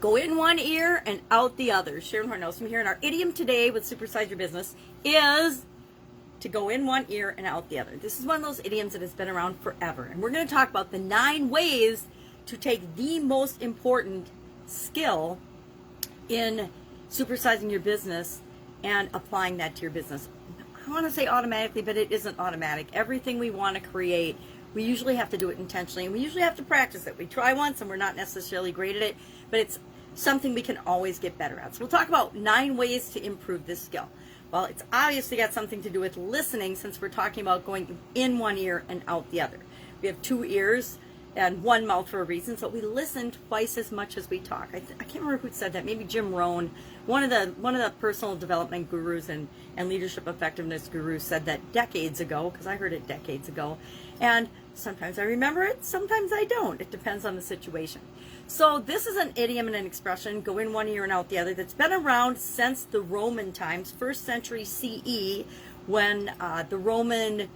Go in one ear and out the other. Sharon Horne-Ellstrom here, and our idiom today with Supersize Your Business is to go in one ear and out the other. This is one of those idioms that has been around forever, and we're going to talk about the 9 ways to take the most important skill in supersizing your business and applying that to your business. I want to say automatically, but it isn't automatic. Everything we want to create, we usually have to do it intentionally, and we usually have to practice it. We try once and we're not necessarily great at it, but it's something we can always get better at. So we'll talk about 9 ways to improve this skill. Well, it's obviously got something to do with listening, since we're talking about going in one ear and out the other. We have 2 ears and 1 mouth for a reason, so we listen twice as much as we talk. I can't remember who said that. Maybe Jim Rohn, one of the personal development gurus and leadership effectiveness gurus, said that decades ago, because I heard it decades ago. And sometimes I remember it, sometimes I don't. It depends on the situation. So this is an idiom and an expression, go in one ear and out the other, that's been around since the Roman times, 1st century CE, when the Roman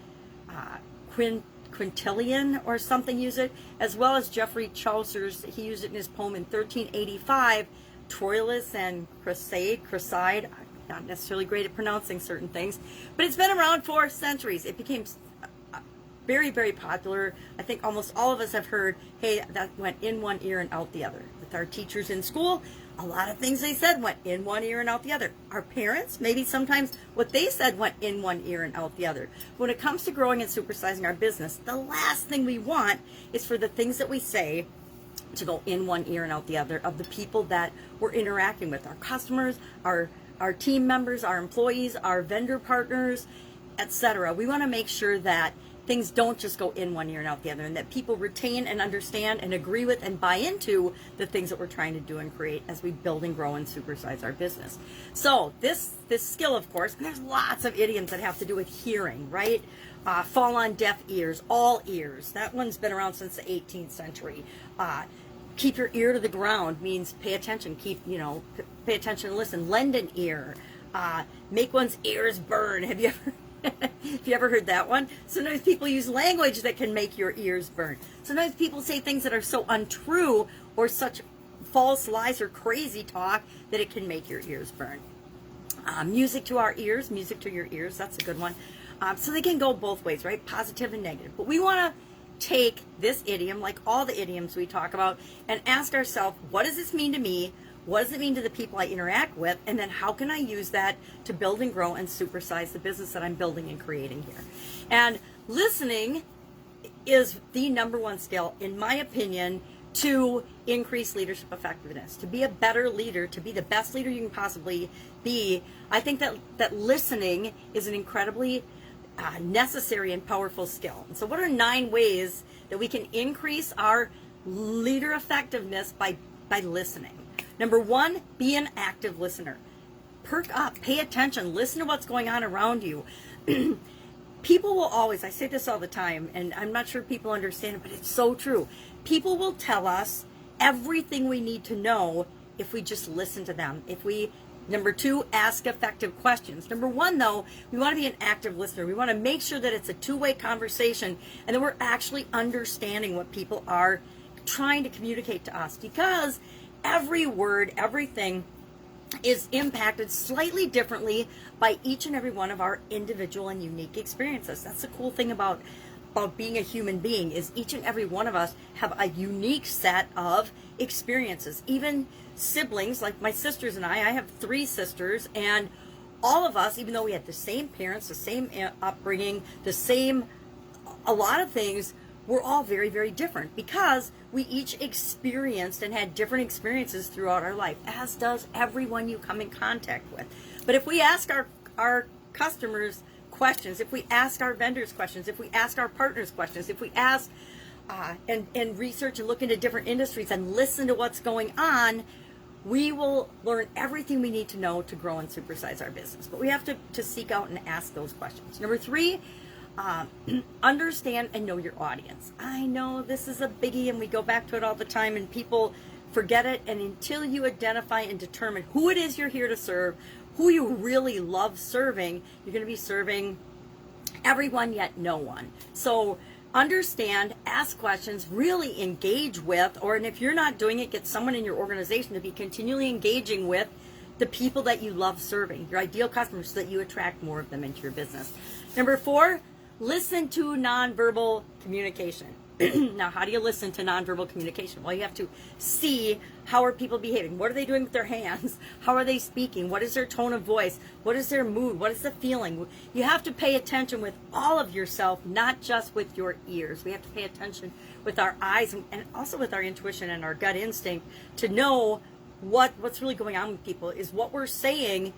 Quintilian or something used it, as well as Geoffrey Chaucer's, he used it in his poem in 1385, Troilus and Cresside. I'm not necessarily great at pronouncing certain things, but it's been around for centuries. It became very, very popular. I think almost all of us have heard, hey, that went in one ear and out the other. With our teachers in school, a lot of things they said went in one ear and out the other. Our parents, maybe sometimes what they said went in one ear and out the other. When it comes to growing and supersizing our business, the last thing we want is for the things that we say to go in one ear and out the other of the people that we're interacting with, our customers, our team members, our employees, our vendor partners, etc. We want to make sure that things don't just go in one ear and out the other, and that people retain and understand and agree with and buy into the things that we're trying to do and create as we build and grow and supersize our business. So this skill, of course, and there's lots of idioms that have to do with hearing, right? Fall on deaf ears, all ears. That one's been around since the 18th century. Keep your ear to the ground means pay attention, pay attention and listen. Lend an ear. Make one's ears burn. Have you ever heard that one? Sometimes people use language that can make your ears burn. Sometimes people say things that are so untrue or such false lies or crazy talk that it can make your ears burn. Music to our ears, music to your ears, that's a good one. So they can go both ways, right? Positive and negative. But we want to take this idiom, like all the idioms we talk about, and ask ourselves, what does this mean to me? What does it mean to the people I interact with? And then how can I use that to build and grow and supersize the business that I'm building and creating here? And listening is the #1 skill, in my opinion, to increase leadership effectiveness, to be a better leader, to be the best leader you can possibly be. I think that listening is an incredibly necessary and powerful skill. And so what are 9 ways that we can increase our leader effectiveness by listening? #1, be an active listener. Perk up, pay attention, listen to what's going on around you. People will always, I say this all the time, and I'm not sure people understand it, but it's so true. People will tell us everything we need to know if we just listen to them. #2, ask effective questions. #1, though, we want to be an active listener. We want to make sure that it's a 2-way conversation and that we're actually understanding what people are trying to communicate to us, because every word, everything is impacted slightly differently by each and every one of our individual and unique experiences. That's the cool thing about being a human being, is each and every one of us have a unique set of experiences. Even siblings, like my sisters and I have 3 sisters, and all of us, even though we had the same parents, the same upbringing, a lot of things, we're all very, very different because we each experienced and had different experiences throughout our life, as does everyone you come in contact with. But if we ask our customers questions, if we ask our vendors questions, if we ask our partners questions, if we ask and research and look into different industries and listen to what's going on, we will learn everything we need to know to grow and supersize our business. But we have to seek out and ask those questions. #3, understand and know your audience. I know this is a biggie and we go back to it all the time and people forget it, and until you identify and determine who it is you're here to serve, who you really love serving, you're going to be serving everyone yet no one. So understand, ask questions, really engage with, and if you're not doing it, get someone in your organization to be continually engaging with the people that you love serving, your ideal customers, so that you attract more of them into your business. Number 4, listen to nonverbal communication. Now, how do you listen to nonverbal communication? Well, you have to see, how are people behaving? What are they doing with their hands? How are they speaking? What is their tone of voice? What is their mood? What is the feeling? You have to pay attention with all of yourself, not just with your ears. We have to pay attention with our eyes and also with our intuition and our gut instinct to know what's really going on with people. Is what we're saying,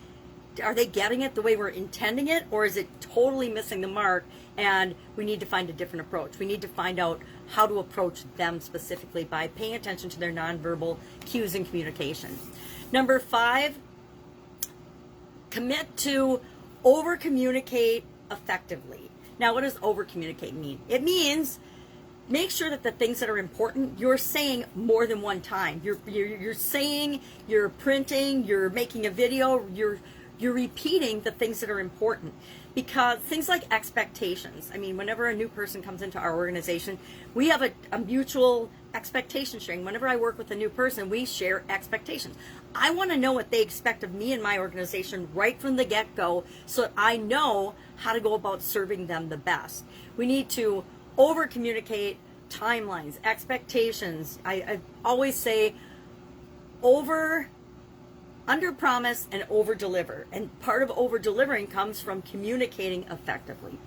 are they getting it the way we're intending it, or is it totally missing the mark and we need to find a different approach? We need to find out how to approach them specifically by paying attention to their nonverbal cues in communication. Number 5, commit to over-communicate effectively. Now, what does over-communicate mean? It means make sure that the things that are important, you're saying more than one time. You're saying, you're printing, you're making a video, you're repeating the things that are important. Because things like expectations, I mean, whenever a new person comes into our organization, we have a mutual expectation sharing. Whenever I work with a new person, we share expectations. I want to know what they expect of me and my organization right from the get-go, so that I know how to go about serving them the best. We need to over-communicate timelines, expectations. I always say under-promise and over-deliver. And part of over-delivering comes from communicating effectively.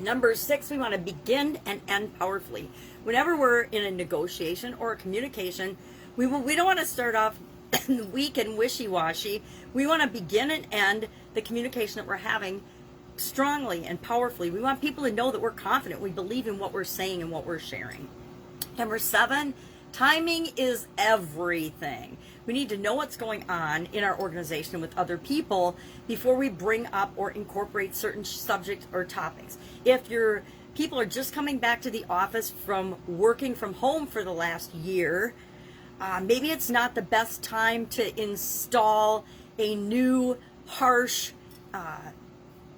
Number 6, we want to begin and end powerfully. Whenever we're in a negotiation or a communication, we don't want to start off weak and wishy-washy. We want to begin and end the communication that we're having strongly and powerfully. We want people to know that we're confident, we believe in what we're saying and what we're sharing. Number 7, timing is everything. We need to know what's going on in our organization with other people before we bring up or incorporate certain subjects or topics. If your people are just coming back to the office from working from home for the last year, maybe it's not the best time to install a new harsh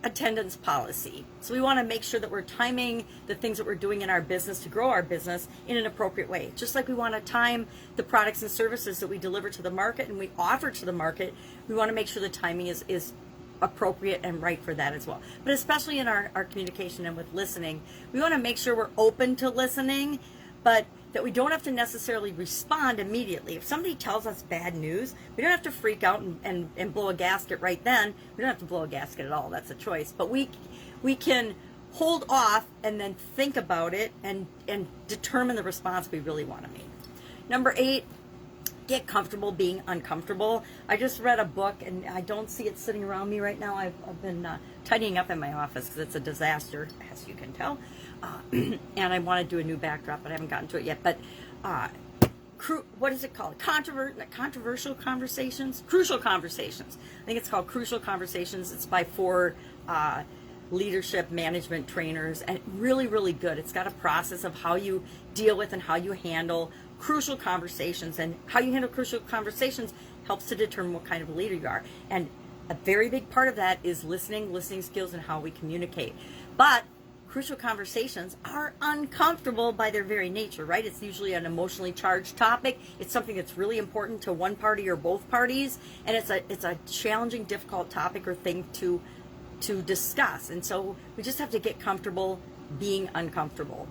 attendance policy. So we want to make sure that we're timing the things that we're doing in our business to grow our business in an appropriate way. Just like we want to time the products and services that we deliver to the market and we offer to the market, we want to make sure the timing is appropriate and right for that as well. But especially in our communication and with listening, we want to make sure we're open to listening, but that we don't have to necessarily respond immediately. If somebody tells us bad news, we don't have to freak out and blow a gasket right then. We don't have to blow a gasket at all. That's a choice. But we can hold off and then think about it and determine the response we really want to make. Number 8, get comfortable being uncomfortable. I just read a book, and I don't see it sitting around me right now. I've been tidying up in my office because it's a disaster, as you can tell. And I want to do a new backdrop, but I haven't gotten to it yet. But what is it called? Controversial conversations? Crucial conversations. I think it's called Crucial Conversations. It's by 4 leadership management trainers, and really, really good. It's got a process of how you deal with and how you handle crucial conversations, and how you handle crucial conversations helps to determine what kind of leader you are. And a very big part of that is listening skills, and how we communicate. But crucial conversations are uncomfortable by their very nature, right? It's usually an emotionally charged topic. It's something that's really important to one party or both parties, and it's a challenging, difficult topic or thing to discuss. And so we just have to get comfortable being uncomfortable.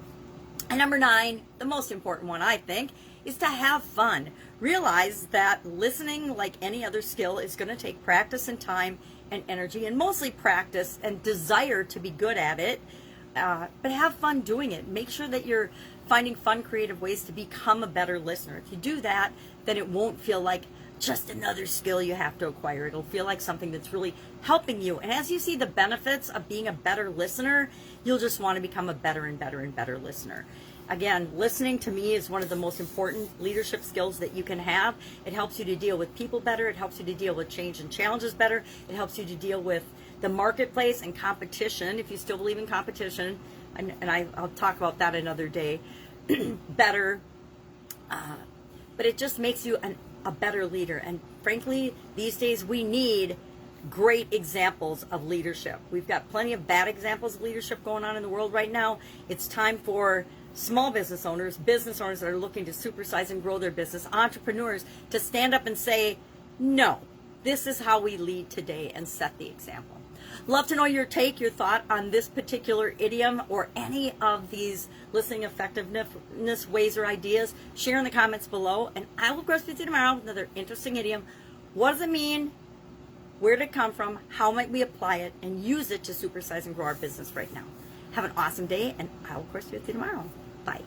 And number 9, the most important one, I think, is to have fun. Realize that listening, like any other skill, is going to take practice and time and energy, and mostly practice and desire to be good at it. But have fun doing it. Make sure that you're finding fun, creative ways to become a better listener. If you do that, then it won't feel like just another skill you have to acquire. It'll feel like something that's really helping you. And as you see the benefits of being a better listener, you'll just want to become a better and better and better listener. Again, listening to me is one of the most important leadership skills that you can have. It helps you to deal with people better. It helps you to deal with change and challenges better. It helps you to deal with the marketplace and competition, if you still believe in competition, and I'll talk about that another day, better. But it just makes you a better leader. And frankly, these days we need great examples of leadership. We've got plenty of bad examples of leadership going on in the world right now. It's time for small business owners that are looking to supersize and grow their business, entrepreneurs, to stand up and say, no, this is how we lead today, and set the example. Love to know your take, your thought on this particular idiom or any of these listening effectiveness ways or ideas. Share in the comments below, and I will, of course, with you tomorrow with another interesting idiom. What does it mean? Where did it come from? How might we apply it and use it to supersize and grow our business right now? Have an awesome day, and I will, of course, be with you tomorrow. Bye.